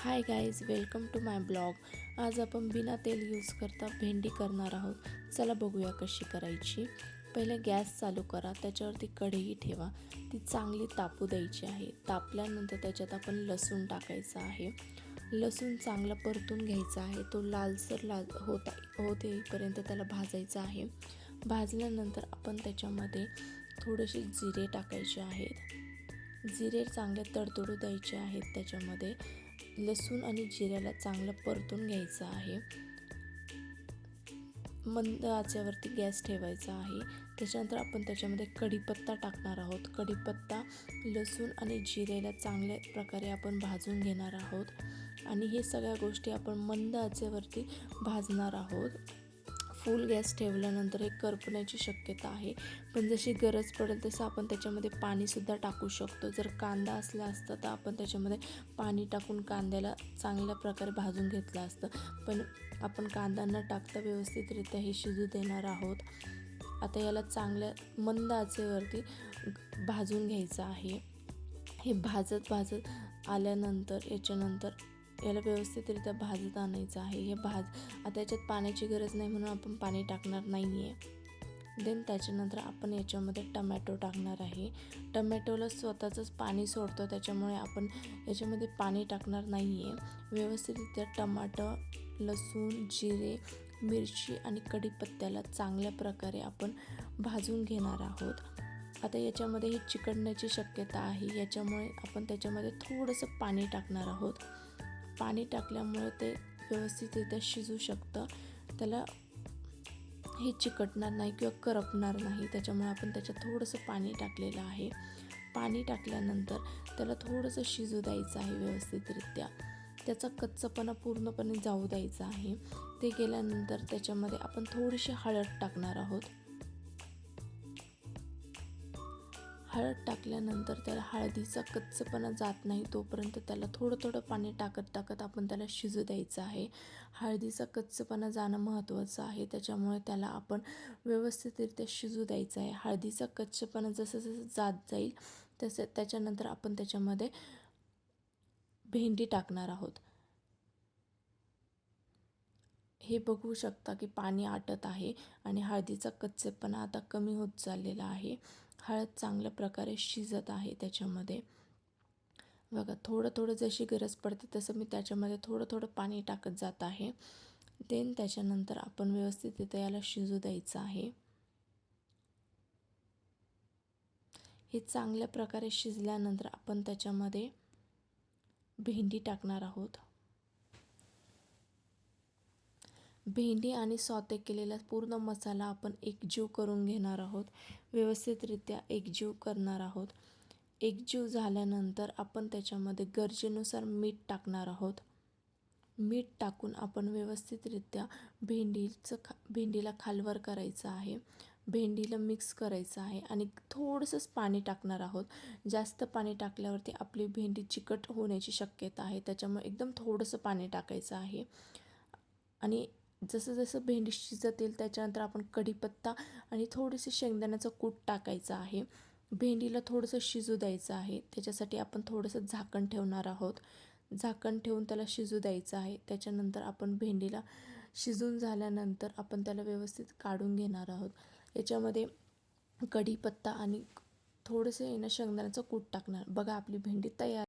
High guys, welcome to my blog. आज आपण बिना तेल यूज करता भेंडी करणार आहोत। चला बघूया कशी करायची। पहिले गॅस चालू करा, त्याच्यावरती कढई ठेवा, ती चांगली तापू द्यायची आहे। तापल्यानंतर त्याच्यात आपण लसूण टाकायचा आहे। लसूण चांगला परतून घ्यायचा आहे, तो लालसर होत येईपर्यंत त्याला भाजायचा आहे। भाजल्यानंतर आपण त्याच्यामध्ये थोडेसे जिरे टाकायचे आहेत। जिरे चांगले तडतडू द्यायचे आहेत। त्याच्यामध्ये लसूण आणि जिऱ्याला चांगलं परतून घ्यायचं आहे। मंद आचेवरती गॅस ठेवायचा आहे। त्याच्यानंतर आपण त्याच्यामध्ये कढीपत्ता टाकणार आहोत। कढीपत्ता, लसूण आणि जिऱ्याला चांगल्या प्रकारे आपण भाजून घेणार आहोत आणि हे सगळ्या गोष्टी आपण मंद आचेवरती भाजणार आहोत। फुल गॅस ठेवल्यानंतर हे करपण्याची शक्यता आहे, पण जशी गरज पडेल तसं आपण त्याच्यामध्ये पाणीसुद्धा टाकू शकतो। जर कांदा असला असता तर आपण त्याच्यामध्ये पाणी टाकून कांद्याला चांगल्या प्रकारे भाजून घेतलं असतं, पण आपण कांदा न टाकता व्यवस्थितरित्या हे शिजू देणार आहोत। आता याला चांगल्या मंद आचेवरती भाजून घ्यायचं आहे। हे भाजत आल्यानंतर याला व्यवस्थितरित्या भाजत आणायचं आहे। आता याच्यात पाण्याची गरज नाही म्हणून आपण पाणी टाकणार नाही आहे। देन त्याच्यानंतर आपण याच्यामध्ये टमॅटो टाकणार आहे। टमॅटोला स्वतःचंच पाणी सोडतो, त्याच्यामुळे आपण याच्यामध्ये पाणी टाकणार नाही आहे। व्यवस्थितरित्या टमाटर, लसूण, जिरे, मिरची आणि कढीपत्त्याला चांगल्या प्रकारे आपण भाजून घेणार आहोत। आता याच्यामध्ये ही चिकटण्याची शक्यता आहे, याच्यामुळे आपण त्याच्यामध्ये थोडंसं पाणी टाकणार आहोत। पाणी टाकल्यामुळे ते व्यवस्थितरित्या शिजू शकतं, त्याला हे चिकटणार नाही किंवा करपणार नाही, त्याच्यामुळे आपण त्याच्यात थोडंसं पाणी टाकलेलं आहे। पाणी टाकल्यानंतर त्याला थोडंसं शिजू द्यायचं आहे व्यवस्थितरित्या, त्याचा कच्चापणा पूर्णपणे जाऊ द्यायचा आहे। ते गेल्यानंतर त्याच्यामध्ये आपण थोडीशी हळद टाकणार आहोत। हळद टाकल्यानंतर त्याला हळदीचा कच्चपणा जात नाही तोपर्यंत त्याला थोडं पाणी टाकत आपण त्याला शिजू द्यायचं आहे। हळदीचा कच्चपणा जाणं महत्त्वाचं आहे, त्याच्यामुळे त्याला आपण व्यवस्थितरित्या शिजू द्यायचं आहे। हळदीचा कच्चपणा जसं जात जाईल त्याच्यानंतर आपण त्याच्यामध्ये भेंडी टाकणार आहोत। हे बघू शकता की पाणी आटत आहे आणि हळदीचा कच्चेपणा आता कमी होत चाललेला आहे। हळद चांगल्या प्रकारे शिजत आहे त्याच्यामध्ये। बघा, थोडं जशी गरज पडते तसं मी त्याच्यामध्ये थोडं पाणी टाकत जात आहे। देन त्याच्यानंतर आपण व्यवस्थित याला शिजू द्यायचं आहे। हे चांगल्या प्रकारे शिजल्यानंतर आपण त्याच्यामध्ये भेंडी टाकणार आहोत। भेंडी आणि सॉते केलेला पूर्ण मसाला आपण एकजीव करून घेणार आहोत, व्यवस्थितरित्या एकजीव करणार आहोत। एकजीव झाल्यानंतर आपण त्याच्यामध्ये गरजेनुसार मीठ टाकणार आहोत। मीठ टाकून आपण व्यवस्थितरित्या भेंडीला खालवर करायचं आहे, भेंडीला मिक्स करायचं आहे आणि थोडंसंच पाणी टाकणार आहोत। जास्त पाणी टाकल्यावरती आपली भेंडी चिकट होण्याची शक्यता आहे, त्याच्यामुळे एकदम थोडंसं पाणी टाकायचं आहे। आणि जसं भेंडी शिजतील त्याच्यानंतर आपण कढीपत्ता आणि थोडेसे शेंगदाण्याचं कूट टाकायचं आहे। भेंडीला थोडंसं शिजू द्यायचं आहे, त्याच्यासाठी आपण थोडंसं झाकण ठेवणार आहोत। झाकण ठेवून त्याला शिजू द्यायचं आहे। त्याच्यानंतर आपण भेंडीला शिजून झाल्यानंतर आपण त्याला व्यवस्थित काढून घेणार आहोत। याच्यामध्ये कढीपत्ता आणि थोडेसे शेंगदाण्याचं कूट टाकणार। बघा, आपली भेंडी तयार।